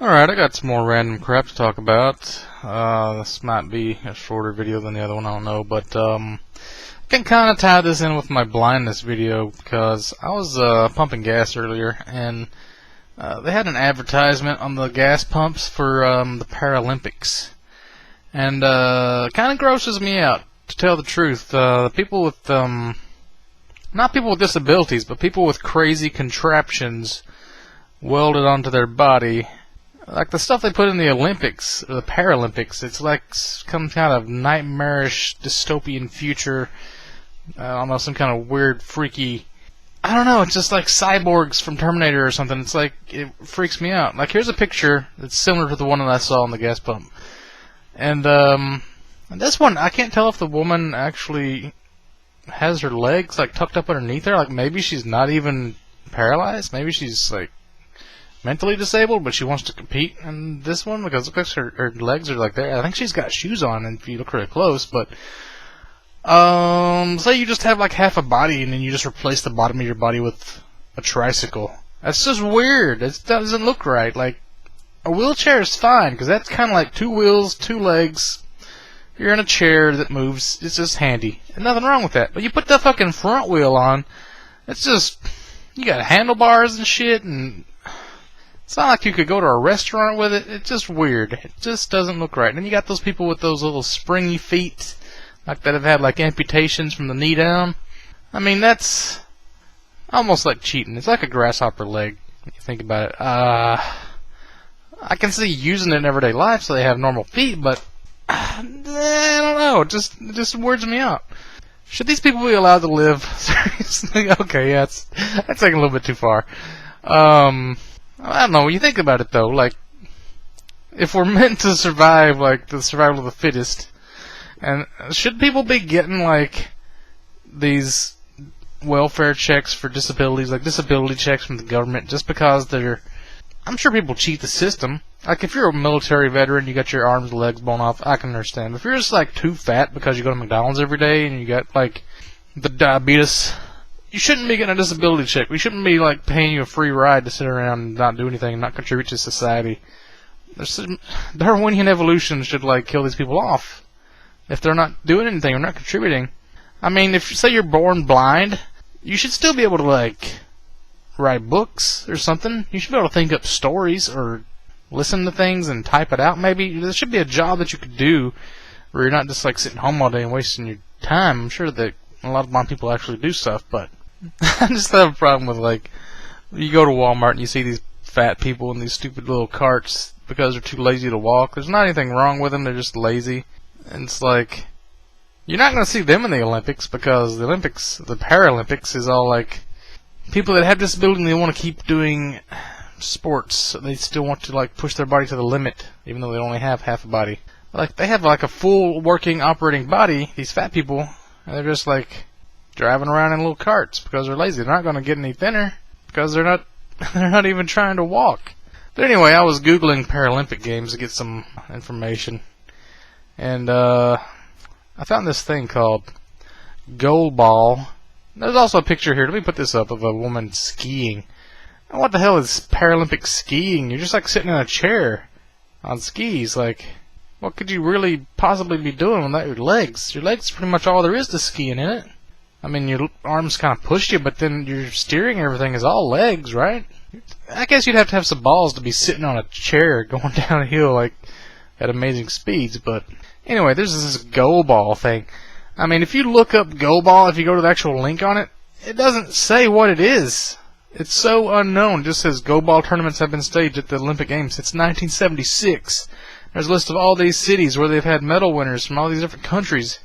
Alright, I got some more random crap to talk about. This might be a shorter video than the other one, I don't know, but I can kind of tie this in with my blindness video because I was pumping gas earlier, and they had an advertisement on the gas pumps for the Paralympics, and kind of grosses me out, to tell the truth. People with not people with disabilities, but people with crazy contraptions welded onto their body. Like the stuff they put in the Olympics, or the Paralympics, it's like some kind of nightmarish dystopian future, almost some kind of weird, freaky, I don't know, it's just like cyborgs from Terminator or something. It's like, it freaks me out. Like, here's a picture that's similar to the one that I saw on the gas pump. And this one, I can't tell if the woman actually has her legs, like, tucked up underneath her. Like, maybe she's not even paralyzed. Maybe she's, like, mentally disabled, but she wants to compete in this one because it looks like her legs are like there. I think she's got shoes on, and if you look really close. But say you just have like half a body, and then you just replace the bottom of your body with a tricycle. That's just weird. It doesn't look right. Like, a wheelchair is fine because that's kind of like two wheels, two legs. You're in a chair that moves. It's just handy, and nothing wrong with that. But you put the fucking front wheel on, it's just, you got handlebars and shit, and it's not like you could go to a restaurant with it. It's just weird. It just doesn't look right. And then you got those people with those little springy feet, like that have had like amputations from the knee down. I mean, that's almost like cheating. It's like a grasshopper leg, when you think about it. I can see using it in everyday life so they have normal feet, but I don't know. It just weirds me out. Should these people be allowed to live? Seriously? Okay, yeah, that's taking a little bit too far. I don't know, when you think about it though, like, if we're meant to survive, like, the survival of the fittest, and should people be getting, like, these welfare checks for disabilities, like disability checks from the government, just because they're, I'm sure people cheat the system. Like, if you're a military veteran, you got your arms and legs blown off, I can understand. But if you're just, like, too fat because you go to McDonald's every day, and you got, like, the diabetes, you shouldn't be getting a disability check. We shouldn't be, like, paying you a free ride to sit around and not do anything and not contribute to society. Darwinian evolution should, like, kill these people off if they're not doing anything or not contributing. I mean, if, say, you're born blind, you should still be able to, like, write books or something. You should be able to think up stories or listen to things and type it out, maybe. There should be a job that you could do where you're not just, like, sitting home all day and wasting your time. I'm sure that a lot of blind people actually do stuff, but I just have a problem with, like, you go to Walmart and you see these fat people in these stupid little carts because they're too lazy to walk. There's not anything wrong with them, they're just lazy. And it's like, you're not going to see them in the Olympics because the Olympics, the Paralympics, is all like people that have disability and they want to keep doing sports. They still want to, like, push their body to the limit, even though they only have half a body. Like, they have, like, a full working, operating body, these fat people, and they're just, like, driving around in little carts because they're lazy. They're not going to get any thinner because they're not even trying to walk. But anyway, I was Googling Paralympic Games to get some information, and I found this thing called goalball. There's also a picture here. Let me put this up of a woman skiing. And what the hell is Paralympic skiing? You're just like sitting in a chair on skis. Like, what could you really possibly be doing without your legs? Your legs is pretty much all there is to skiing, isn't it? I mean, your arms kind of push you, but then your steering and everything is all legs, right? I guess you'd have to have some balls to be sitting on a chair going down a hill, like, at amazing speeds. But anyway, there's this goalball thing. I mean, if you look up goalball, if you go to the actual link on it, it doesn't say what it is. It's so unknown. It just says goalball tournaments have been staged at the Olympic Games since 1976. There's a list of all these cities where they've had medal winners from all these different countries.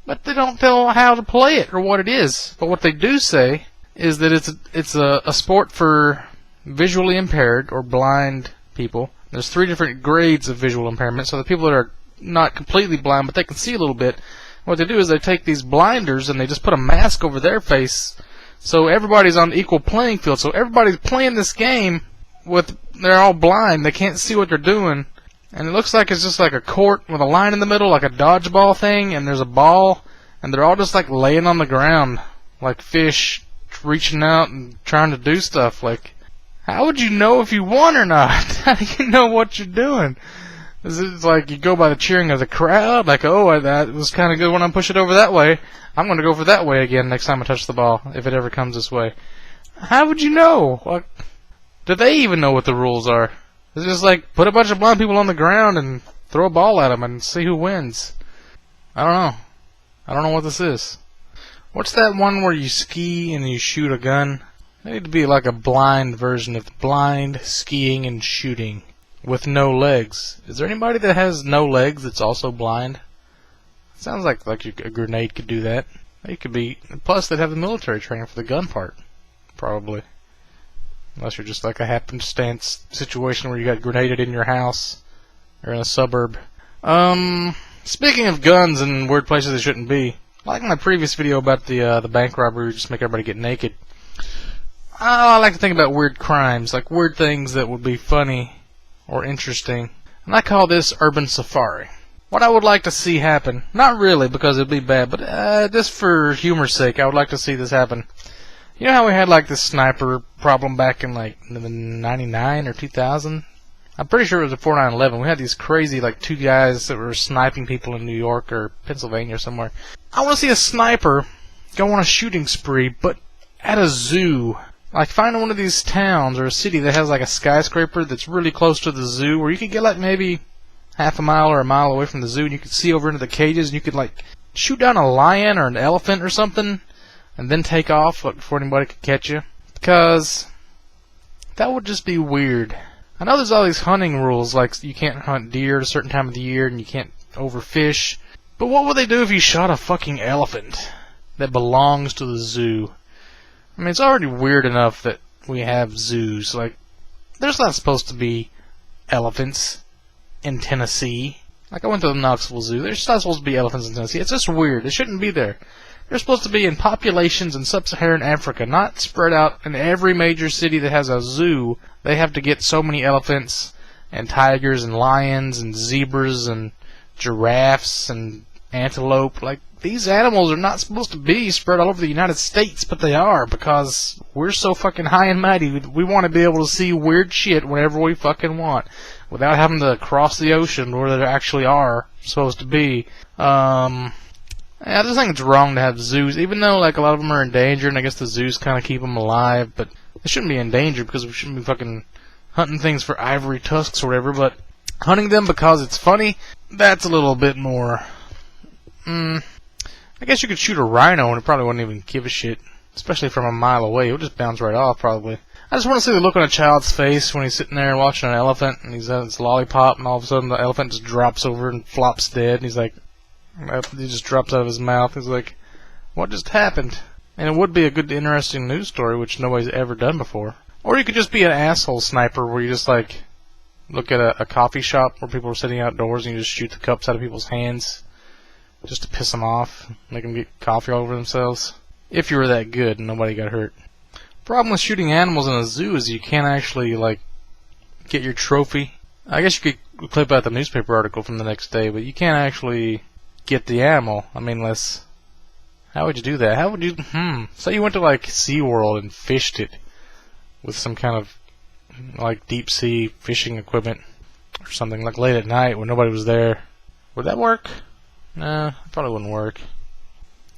But they don't tell how to play it or what it is. But what they do say is that it's a sport for visually impaired or blind people. There's 3 different grades of visual impairment. So the people that are not completely blind but they can see a little bit, what they do is they take these blinders and they just put a mask over their face so everybody's on equal playing field. So everybody's playing this game with, they're all blind. They can't see what they're doing. And it looks like it's just like a court with a line in the middle, like a dodgeball thing, and there's a ball, and they're all just like laying on the ground, like fish, reaching out and trying to do stuff. Like, How would you know if you won or not? How do you know what you're doing? Is it like you go by the cheering of the crowd? Like, oh, that was kind of good when I push it over that way. I'm going to go for that way again next time I touch the ball, if it ever comes this way. How would you know? Like, do they even know what the rules are? It's just like, put a bunch of blind people on the ground and throw a ball at them and see who wins. I don't know. I don't know what this is. What's that one where you ski and you shoot a gun? It need to be like a blind version of blind skiing and shooting with no legs. Is there anybody that has no legs that's also blind? Sounds like a grenade could do that. It could be. Plus, they'd have the military training for the gun part, probably. Unless you're just like a happenstance situation where you got grenaded in your house or in a suburb. Speaking of guns and weird places they shouldn't be, like my previous video about the bank robbery, where just make everybody get naked. I like to think about weird crimes, like weird things that would be funny or interesting, and I call this Urban Safari. What I would like to see happen, not really because it'd be bad, but just for humor's sake, I would like to see this happen. You know how we had like this sniper problem back in like 99 or 2000? I'm pretty sure it was before 9/11. We had these crazy like two guys that were sniping people in New York or Pennsylvania or somewhere. I want to see a sniper go on a shooting spree, but at a zoo. Like find one of these towns or a city that has like a skyscraper that's really close to the zoo, where you could get like maybe half a mile or a mile away from the zoo and you could see over into the cages and you could like shoot down a lion or an elephant or something and then take off like, before anybody could catch you. Because that would just be weird. I know there's all these hunting rules, like you can't hunt deer at a certain time of the year and you can't overfish. But what would they do if you shot a fucking elephant that belongs to the zoo? I mean, it's already weird enough that we have zoos. Like, there's not supposed to be elephants in Tennessee. Like, I went to the Knoxville Zoo. There's not supposed to be elephants in Tennessee. It's just weird. They shouldn't be there. They're supposed to be in populations in sub-Saharan Africa, not spread out in every major city that has a zoo. They have to get so many elephants and tigers and lions and zebras and giraffes and antelope. Like, these animals are not supposed to be spread all over the United States, but they are, because we're so fucking high and mighty. We want to be able to see weird shit whenever we fucking want, without having to cross the ocean where they actually are supposed to be. I just think it's wrong to have zoos, even though like a lot of them are in danger, and I guess the zoos kind of keep them alive, but they shouldn't be in danger because we shouldn't be fucking hunting things for ivory tusks or whatever, but hunting them because it's funny, that's a little bit more. I guess you could shoot a rhino and it probably wouldn't even give a shit, especially from a mile away. It would just bounce right off, probably. I just want to see the look on a child's face when he's sitting there watching an elephant and he's at his lollipop, and all of a sudden the elephant just drops over and flops dead, and he's like, he just drops out of his mouth. He's like, what just happened? And it would be a good, interesting news story, which nobody's ever done before. Or you could just be an asshole sniper where you just like look at a coffee shop where people are sitting outdoors and you just shoot the cups out of people's hands just to piss them off, make them get coffee all over themselves. If you were that good and nobody got hurt. Problem with shooting animals in a zoo is you can't actually like get your trophy. I guess you could clip out the newspaper article from the next day, but you can't actually get the animal. I mean, how would you do that? How would you, say you went to like SeaWorld and fished it with some kind of like deep sea fishing equipment or something, like late at night when nobody was there. Would that work? Nah, it probably wouldn't work.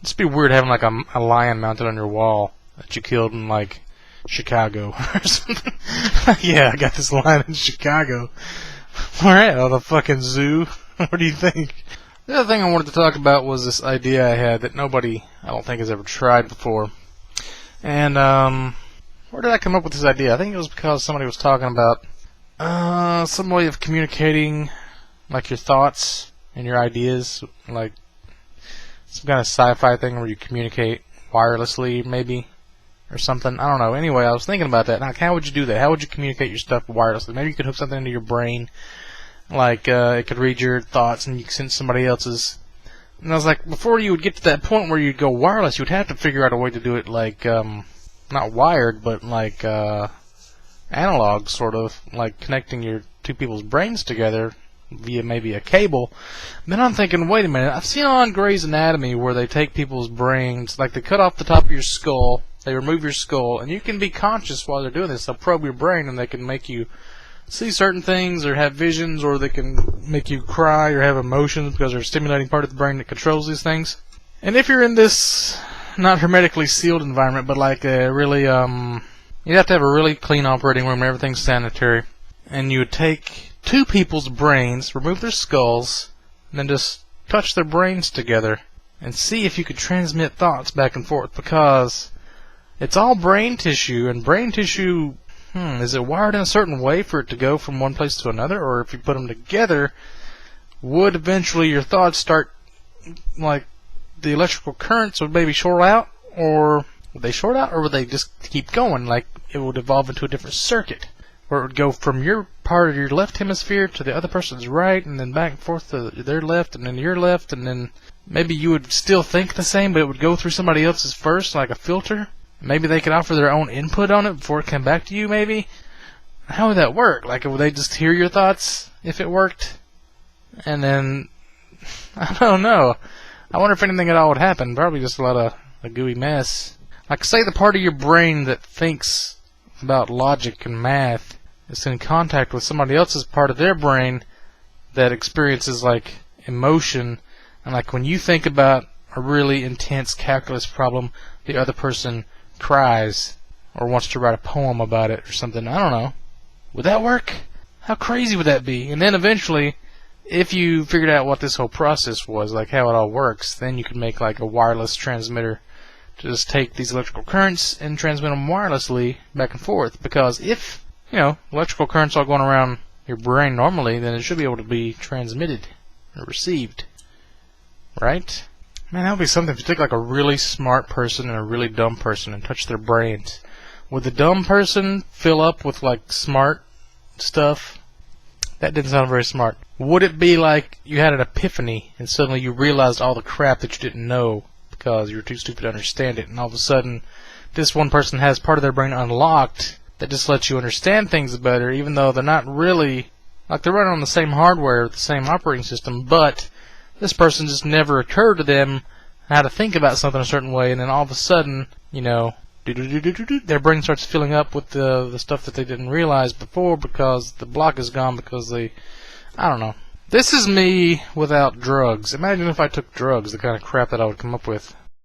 It'd be weird having like a lion mounted on your wall that you killed in like Chicago or something. Yeah, I got this lion in Chicago. Where at? Oh, the fucking zoo? What do you think? The other thing I wanted to talk about was this idea I had that nobody, I don't think, has ever tried before. And, where did I come up with this idea? I think it was because somebody was talking about, some way of communicating, like, your thoughts and your ideas, like, some kind of sci-fi thing where you communicate wirelessly, maybe, or something. I don't know. Anyway, I was thinking about that. Like, how would you do that? How would you communicate your stuff wirelessly? Maybe you could hook something into your brain, like, it could read your thoughts and you could send somebody else's. And I was like, before you would get to that point where you'd go wireless, you would have to figure out a way to do it like, not wired, but like, analog, sort of, like connecting your two people's brains together via maybe a cable. Then I'm thinking, wait a minute, I've seen on Grey's Anatomy where they take people's brains, like they cut off the top of your skull, they remove your skull, and you can be conscious while they're doing this. They'll probe your brain and they can make you see certain things or have visions, or they can make you cry or have emotions because they're stimulating part of the brain that controls these things. And if you're in this not hermetically sealed environment, but like a really, you'd have to have a really clean operating room and everything's sanitary. And you would take two people's brains, remove their skulls, and then just touch their brains together and see if you could transmit thoughts back and forth, because it's all brain tissue, and brain tissue, is it wired in a certain way for it to go from one place to another? Or if you put them together, would eventually your thoughts start, like, the electrical currents would maybe short out? Or would they short out, or would they just keep going, like it would evolve into a different circuit? Where it would go from your part of your left hemisphere to the other person's right, and then back and forth to their left, and then your left, and then maybe you would still think the same, but it would go through somebody else's first, like a filter. Maybe they could offer their own input on it before it came back to you, maybe? How would that work? Like, would they just hear your thoughts if it worked? And then, I don't know. I wonder if anything at all would happen. Probably just a lot of a gooey mess. Like, say the part of your brain that thinks about logic and math is in contact with somebody else's part of their brain that experiences like emotion, and like when you think about a really intense calculus problem, the other person cries or wants to write a poem about it or something. I don't know. Would that work? How crazy would that be? And then eventually, if you figured out what this whole process was, like how it all works, then you could make like a wireless transmitter to just take these electrical currents and transmit them wirelessly back and forth. Because if, electrical currents all going around your brain normally, then it should be able to be transmitted or received. Right? Man, that would be something if you take like a really smart person and a really dumb person and touch their brains. Would the dumb person fill up with like smart stuff? That didn't sound very smart. Would it be like you had an epiphany and suddenly you realized all the crap that you didn't know because you were too stupid to understand it, and all of a sudden this one person has part of their brain unlocked that just lets you understand things better, even though they're not really, like they're running on the same hardware, the same operating system, but this person just never occurred to them how to think about something a certain way, and then all of a sudden, their brain starts filling up with the stuff that they didn't realize before because the block is gone because I don't know. This is me without drugs. Imagine if I took drugs, the kind of crap that I would come up with.